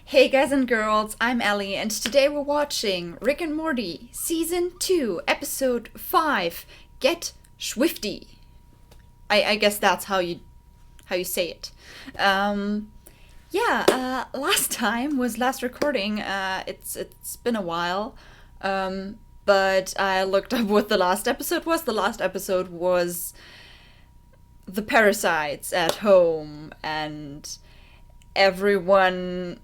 Hey guys and girls, I'm Allie, and today we're watching Rick and Morty, Season 2, Episode 5, Get Schwifty. I guess that's how you say it. Last time was last recording. It's been a while, but I looked up what the last episode was. The last episode was the parasites at home and everyone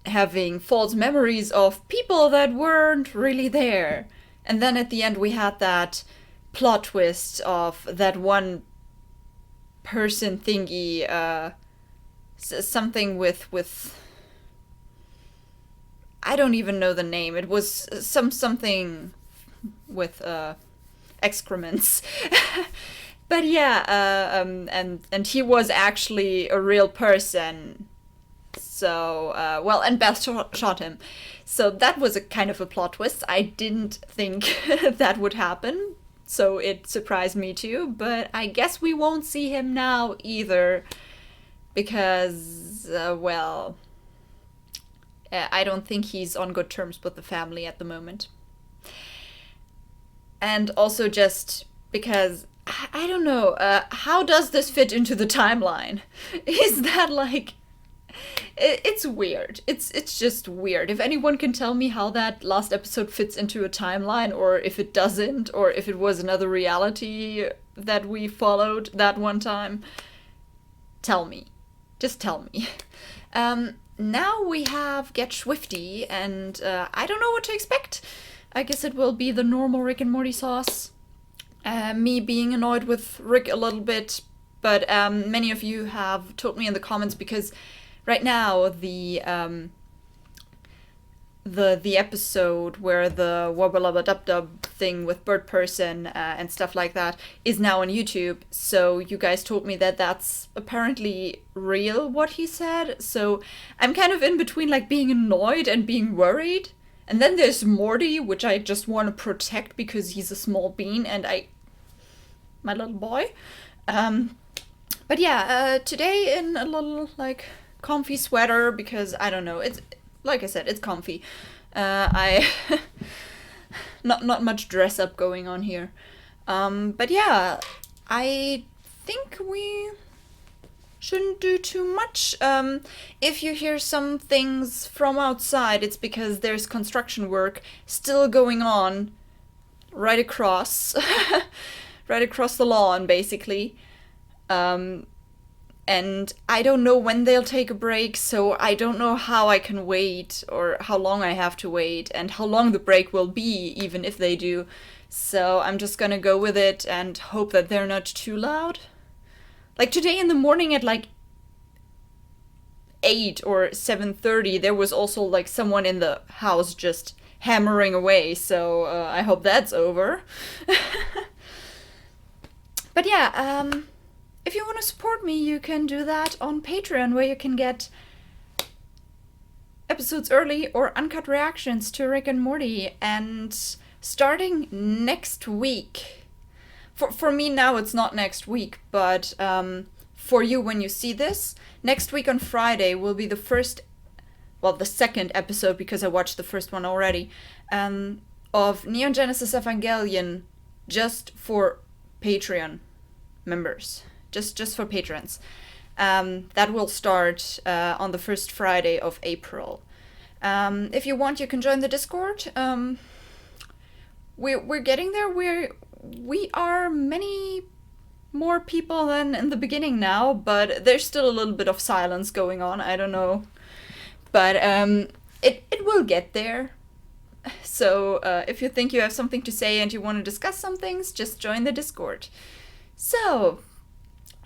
having false memories of people that weren't really there. And then at the end we had that plot twist of that one person thingy, something with I don't even know the name. It was something with excrements. But yeah, and he was actually a real person. So, and Beth shot him. So that was a kind of a plot twist. I didn't think that would happen, so it surprised me too. But I guess we won't see him now either, because, I don't think he's on good terms with the family at the moment. And also just because, I don't know, how does this fit into the timeline? Is that like... It's weird. It's just weird. If anyone can tell me how that last episode fits into a timeline, or if it doesn't, or if it was another reality that we followed that one time, tell me. Just tell me. Now we have Get Schwifty, and I don't know what to expect. I guess it will be the normal Rick and Morty sauce. Me being annoyed with Rick a little bit, but many of you have told me in the comments, because right now the episode where the wobble dub dub thing with bird person and stuff like that is now on YouTube. So you guys told me that that's apparently real, what he said. So I'm kind of in between, like, being annoyed and being worried. And then there's Morty, which I just want to protect because he's a small bean and my little boy. But yeah, today in a little, like, comfy sweater, because I don't know, it's, like I said, it's comfy. I not much dress up going on here. But yeah, I think we shouldn't do too much. If you hear some things from outside, it's because there's construction work still going on right across right across the lawn, basically. And I don't know when they'll take a break, so I don't know how I can wait, or how long I have to wait, and how long the break will be, even if they do. So I'm just gonna go with it and hope that they're not too loud. Like today in the morning at like 8 or 7:30, there was also like someone in the house just hammering away, so I hope that's over. But yeah, if you want to support me, you can do that on Patreon, where you can get episodes early or uncut reactions to Rick and Morty. And starting next week, for me now it's not next week, but for you when you see this, next week on Friday will be the second episode, because I watched the first one already, of Neon Genesis Evangelion, just for Patreon members. Just for patrons. That will start on the first Friday of April. If you want, you can join the Discord. We're getting there. We are many more people than in the beginning now, but there's still a little bit of silence going on. I don't know, but it will get there. So if you think you have something to say and you want to discuss some things, just join the Discord. So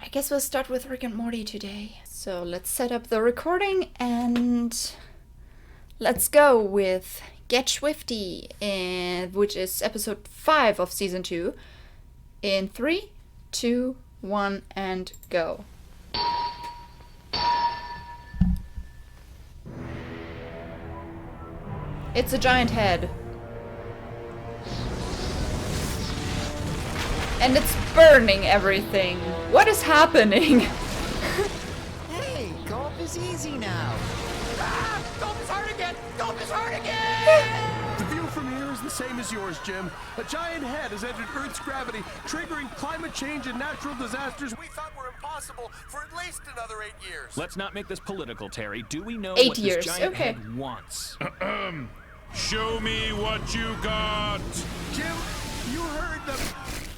I guess we'll start with Rick and Morty today. So let's set up the recording and let's go with Get Schwifty, which is episode 5 of season 2. In 3, 2, 1, and go. It's a giant head. And it's burning everything. What is happening? Hey, golf is easy now. Ah, don't telescope is hurt again! The view from here is the same as yours, Jim. A giant head has entered Earth's gravity, triggering climate change and natural disasters we thought were impossible for at least another 8 years. Let's not make this political, Terry. Do we know 8 what years, this giant okay. head wants? Show me what you got. Jim, you heard them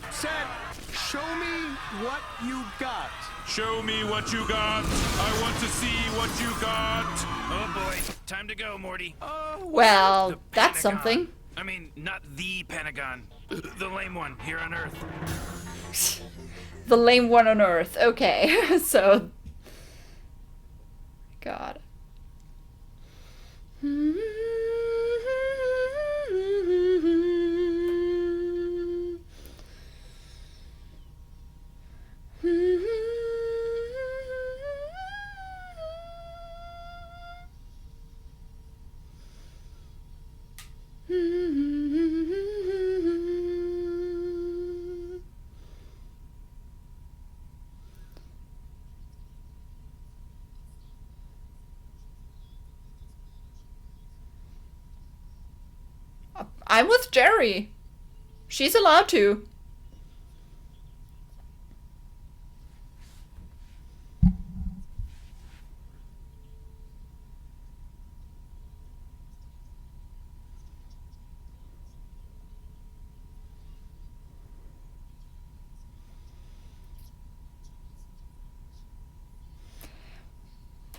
said, show me what you got. Show me what you got. I want to see what you got. Oh boy, time to go, Morty. Well, The that's Pentagon. something. I mean, not the Pentagon. The lame one here on Earth. The lame one on Earth. Okay, so... God. I'm with Jerry. She's allowed to.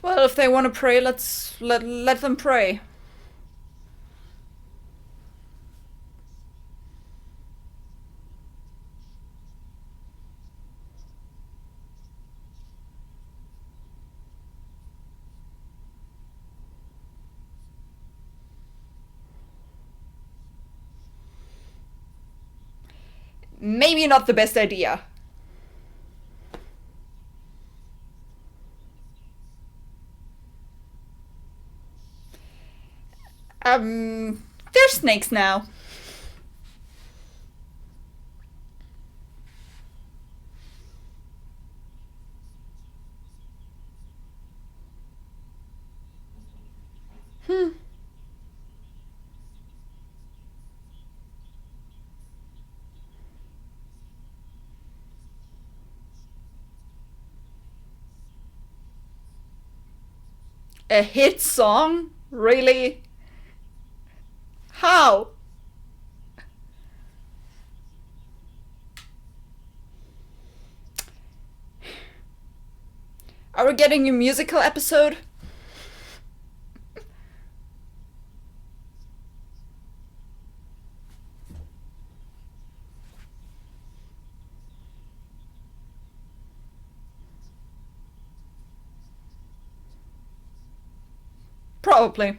Well, if they want to pray, let them pray. Maybe not the best idea. They're snakes now. A hit song? Really? How? Are we getting a musical episode? Probably.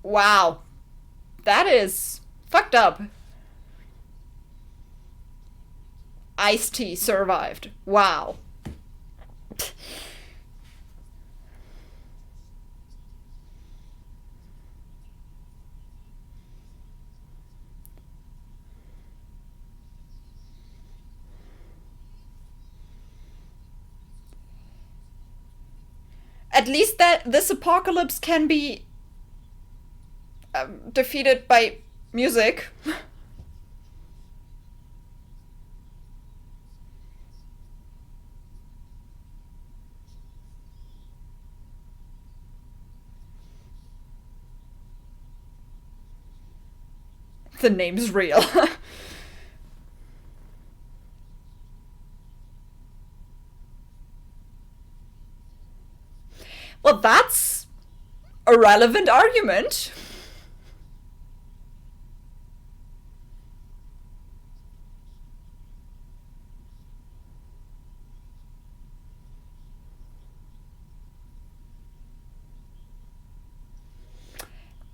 Wow. That is fucked up. Ice-T survived. Wow. At least that this apocalypse can be defeated by music. The name's real. Well, that's a relevant argument.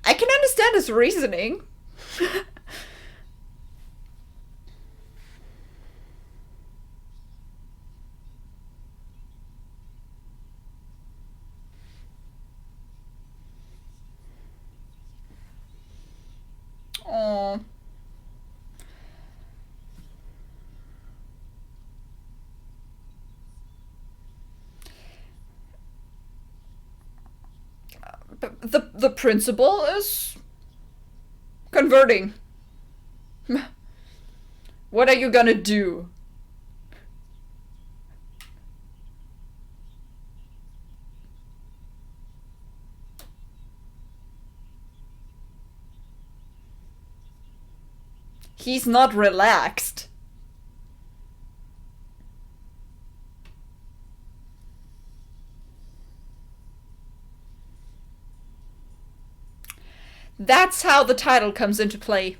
I can understand his reasoning. Oh. The principal is converting. What are you gonna do? He's not relaxed. That's how the title comes into play.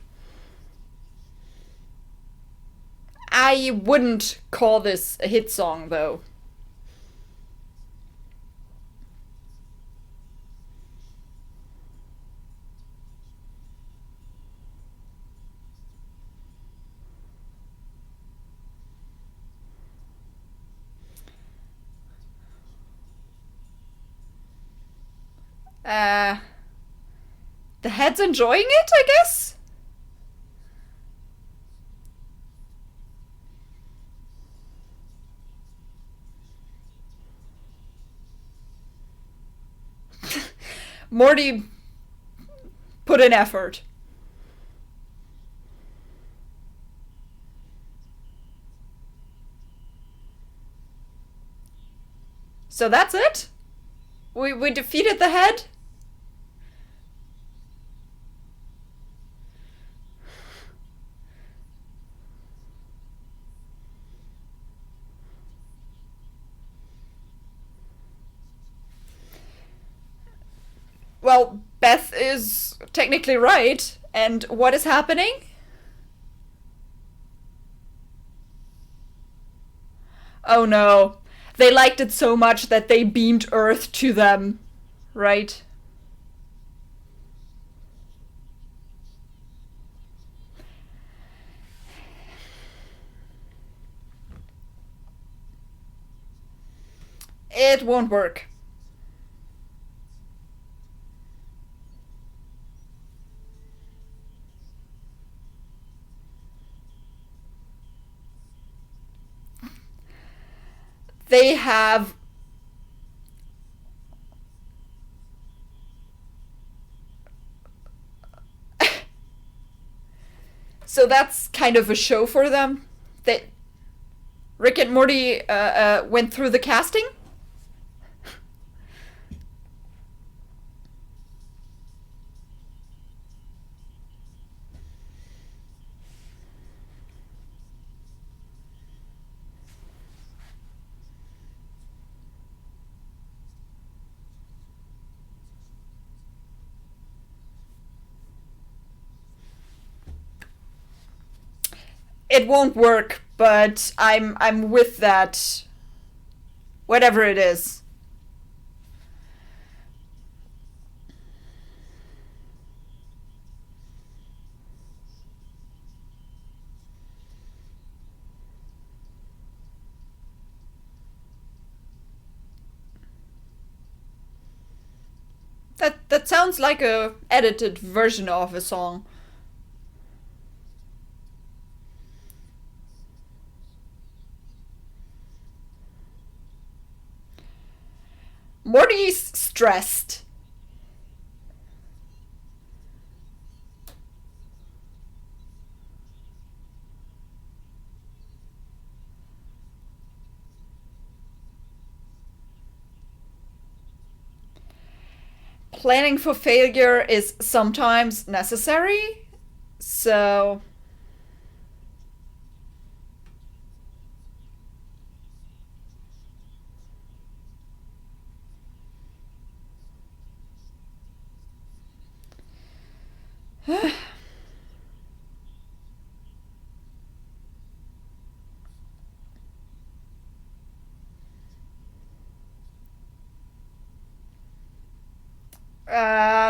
I wouldn't call this a hit song, though. The head's enjoying it, I guess? Morty put in effort. So that's it? We defeated the head? Well, Beth is technically right. And what is happening? Oh no. They liked it so much that they beamed Earth to them, right? It won't work. They have so that's kind of a show for them. That Rick and Morty went through the casting. It won't work, but I'm with that. Whatever it is. That sounds like a edited version of a song. Morty's stressed. Planning for failure is sometimes necessary, so...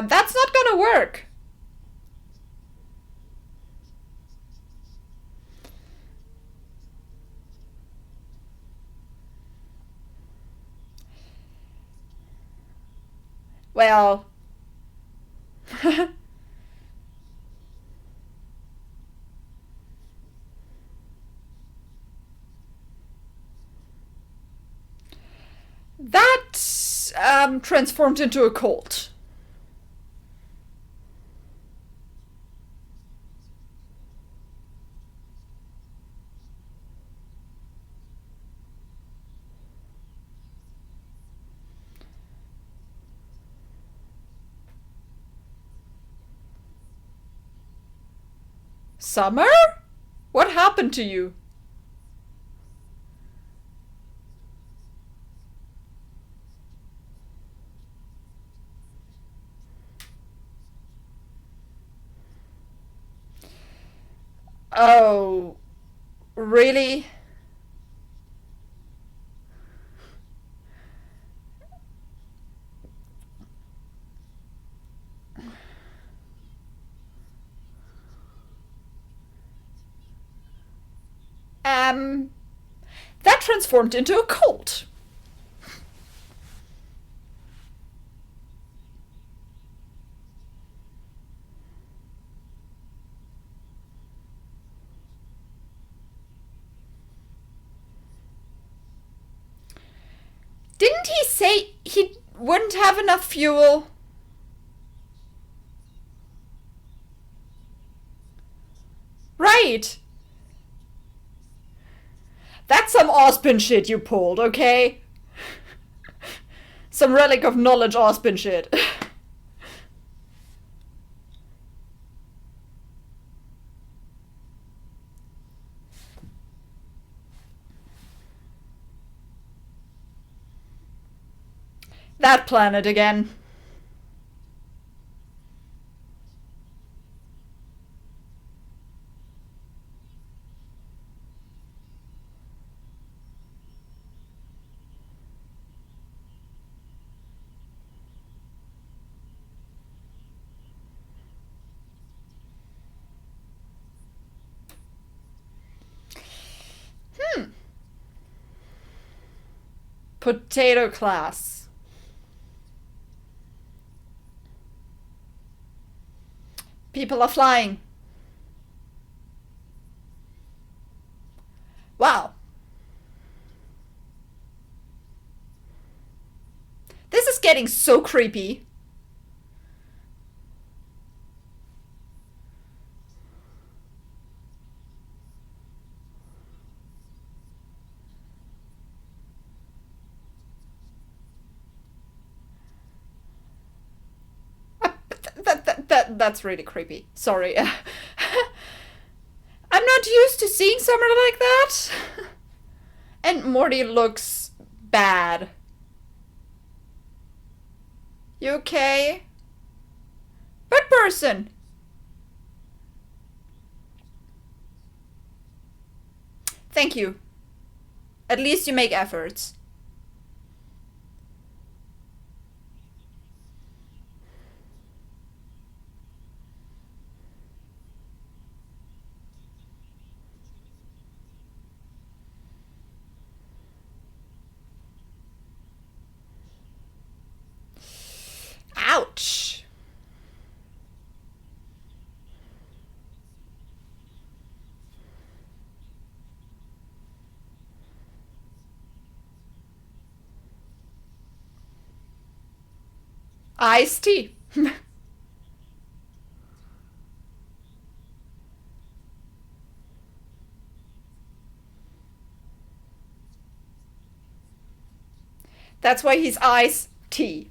That's not gonna work. Well... that transformed into a cult. Summer? What happened to you? Oh, really? That transformed into a cult. Didn't he say he wouldn't have enough fuel? Right. That's some Ozpin shit you pulled, okay? Some relic of knowledge Ozpin shit. That planet again. Potato class. People are flying. Wow. This is getting so creepy. That's really creepy. Sorry. I'm not used to seeing Summer like that. And Morty looks bad. You okay? Bird person! Thank you. At least you make efforts. Ouch! Iced tea. That's why he's iced tea.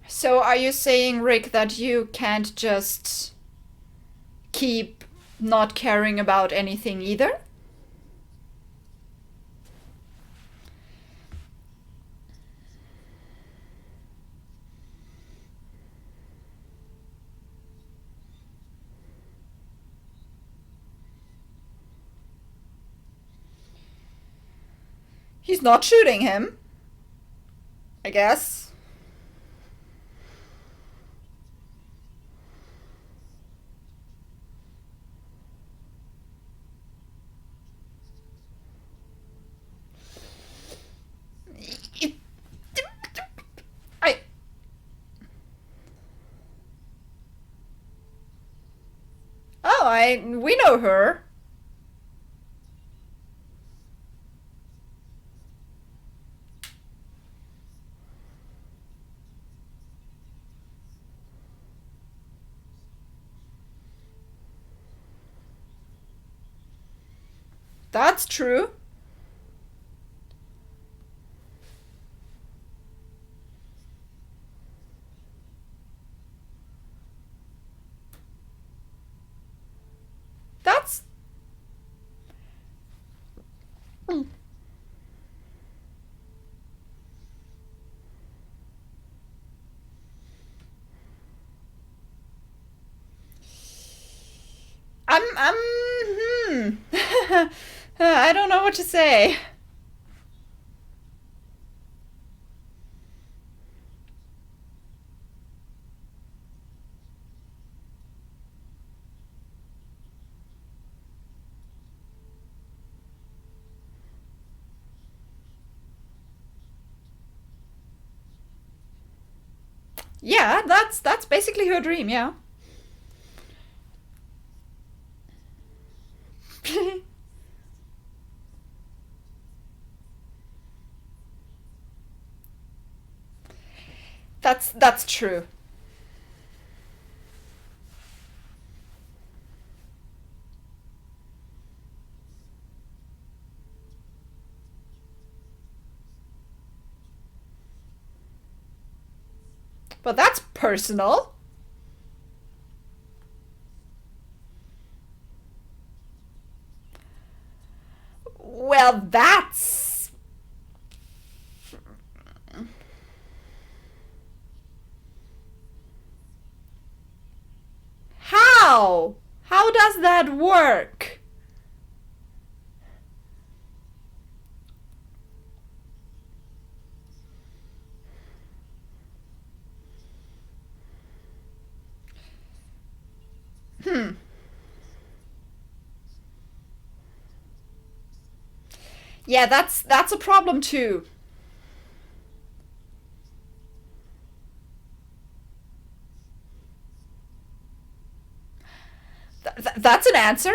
So are you saying, Rick, that you can't just keep not caring about anything either? He's not shooting him, I guess. We know her. That's true. That's... I don't know what to say. Yeah, that's basically her dream, yeah. That's true. But that's personal. Well, that's... How? How does that work? Yeah, that's a problem too. That's an answer.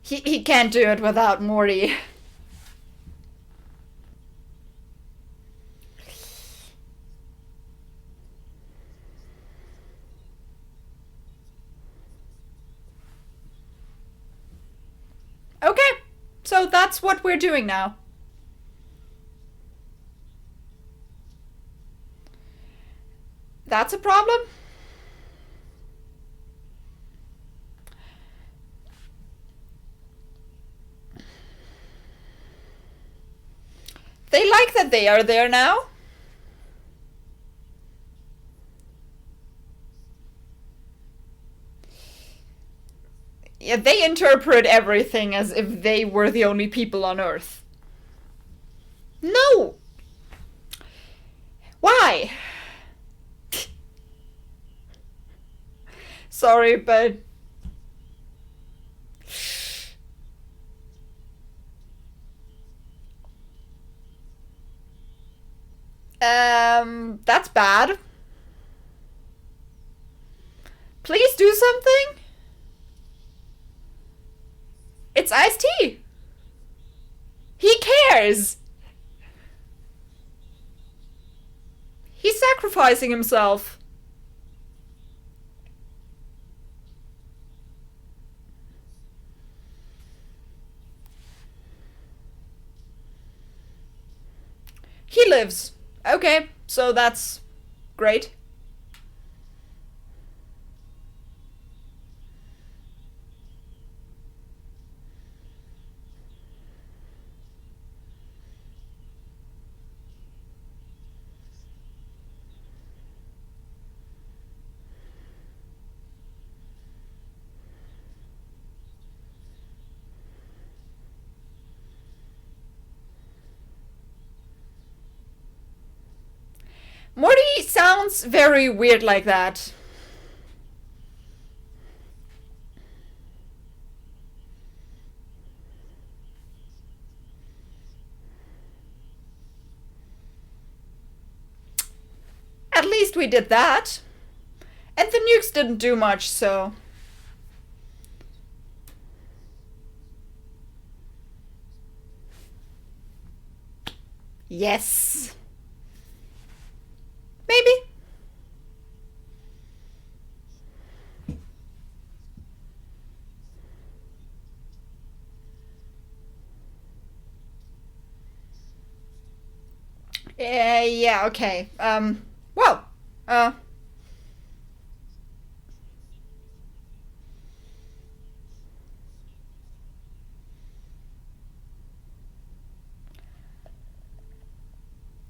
He can't do it without Morty. Okay, so that's what we're doing now. That's a problem. They like that they are there now. Yeah, they interpret everything as if they were the only people on Earth. No! Why? Sorry, but... That's bad. Please do something? It's iced tea. He cares. He's sacrificing himself. He lives. Okay, so that's great. Morty sounds very weird like that. At least we did that. And the nukes didn't do much, so... Yes. Maybe. Yeah, okay. Well, uh,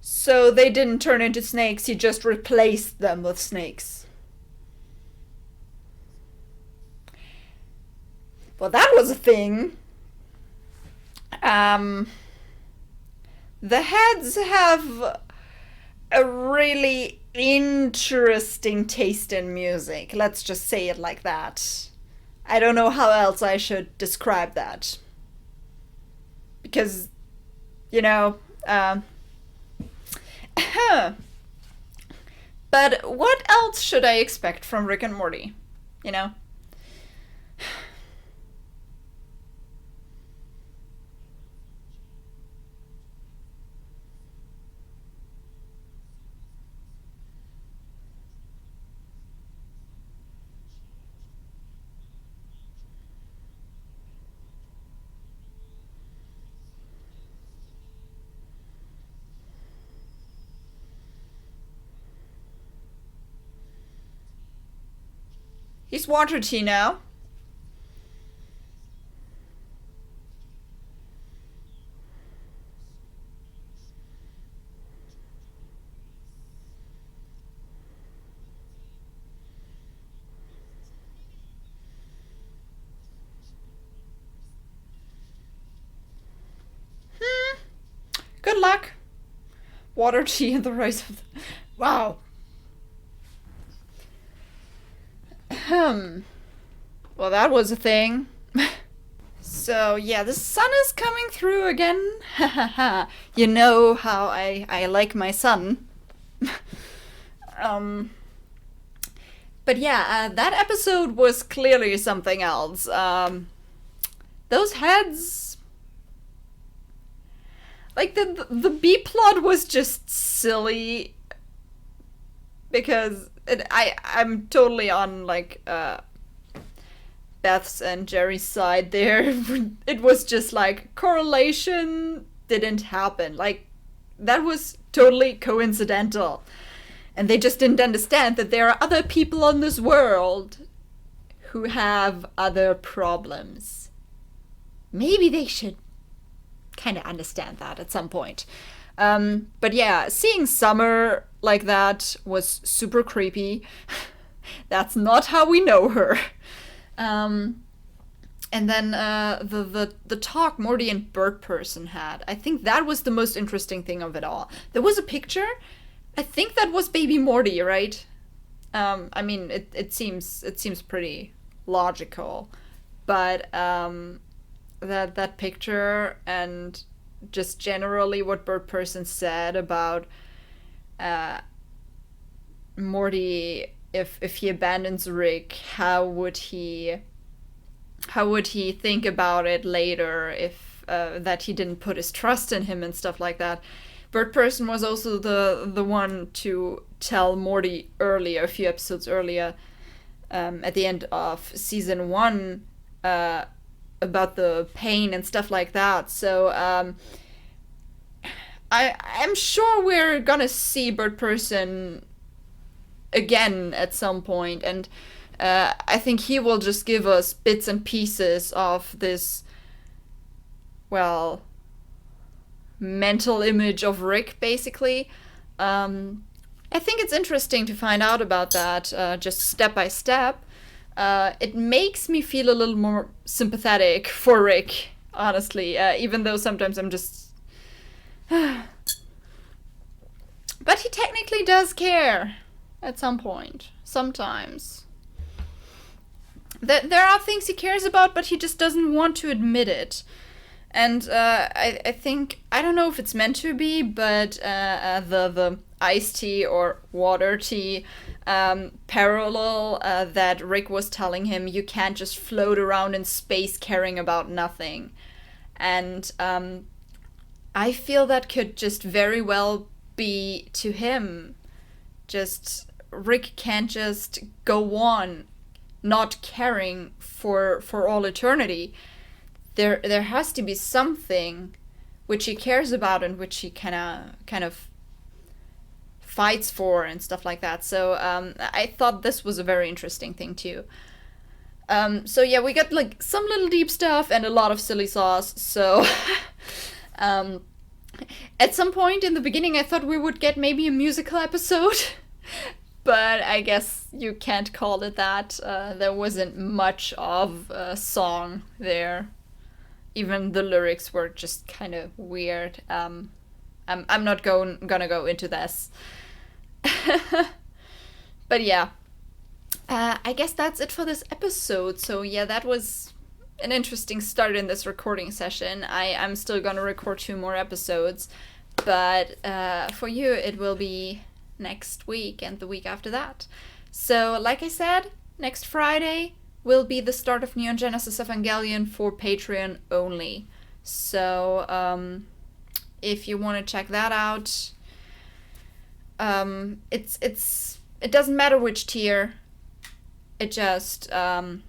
so they didn't turn into snakes, he just replaced them with snakes. Well, that was a thing. Um, the heads have a really interesting taste in music. Let's just say it like that. I don't know how else I should describe that. Because, you know, but what else should I expect from Rick and Morty? You know? He's water tea now. Good luck. Water tea and the rise of the... Wow. Well, that was a thing. So, yeah, the sun is coming through again. You know how I like my sun. um, but yeah, that episode was clearly something else. Those heads... Like, the B-plot was just silly. Because I'm totally on, like, Beth's and Jerry's side there. It was just like correlation didn't happen. Like, that was totally coincidental. And they just didn't understand that there are other people on this world who have other problems. Maybe they should kind of understand that at some point. But yeah, seeing Summer like that was super creepy. That's not how we know her. And then the talk Morty and Bird Person had, I think that was the most interesting thing of it all. There was a picture. I think that was baby Morty, right? I mean, it seems pretty logical, but that picture and just generally what Bird Person said about Morty, if he abandons Rick, how would he think about it later if that he didn't put his trust in him and stuff like that. Bird Person was also the one to tell Morty earlier, a few episodes earlier, at the end of season 1, about the pain and stuff like that. So I'm sure we're gonna see Bird Person again at some point, and I think he will just give us bits and pieces of this, well, mental image of Rick, basically. I think it's interesting to find out about that, just step by step. It makes me feel a little more sympathetic for Rick, honestly, even though sometimes I'm just... But he technically does care at some point, sometimes. There are things he cares about, but he just doesn't want to admit it. And I think, I don't know if it's meant to be, but the iced tea or water tea parallel that Rick was telling him, you can't just float around in space caring about nothing. And I feel that could just very well be to him. Just, Rick can't just go on not caring for all eternity. There has to be something which he cares about and which he kind of fights for and stuff like that. So I thought this was a very interesting thing too. So yeah, we got like some little deep stuff and a lot of silly sauce. So at some point in the beginning I thought we would get maybe a musical episode. But I guess you can't call it that. There wasn't much of a song there. Even the lyrics were just kind of weird. I'm not gonna go into this. But yeah. I guess that's it for this episode. So yeah, that was an interesting start in this recording session. I'm still gonna record 2 more episodes. But for you, it will be next week and the week after that. So, like I said, next Friday will be the start of Neon Genesis Evangelion for Patreon only. So, if you want to check that out, it doesn't matter which tier. It just I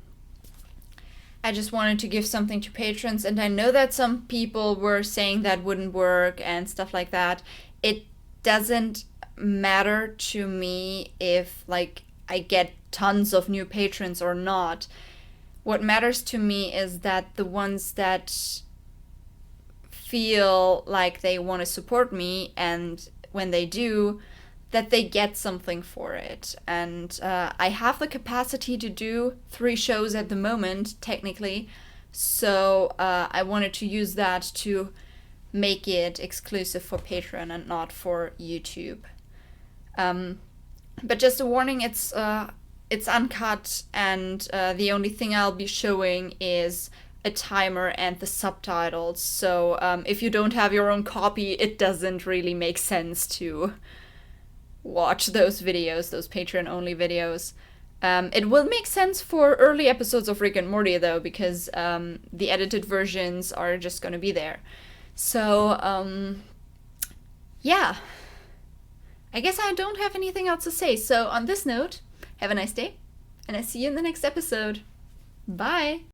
just wanted to give something to patrons, and I know that some people were saying that wouldn't work and stuff like that. It doesn't matter to me if like I get tons of new patrons or not. What matters to me is that the ones that feel like they want to support me, and when they do, that they get something for it. And I have the capacity to do 3 shows at the moment, technically, so I wanted to use that to make it exclusive for Patreon and not for YouTube. But just a warning, it's uncut, and the only thing I'll be showing is a timer and the subtitles. So if you don't have your own copy, it doesn't really make sense to watch those videos, those Patreon-only videos. It will make sense for early episodes of Rick and Morty, though, because the edited versions are just gonna be there. So, yeah. I guess I don't have anything else to say. So on this note, have a nice day, and I see you in the next episode. Bye!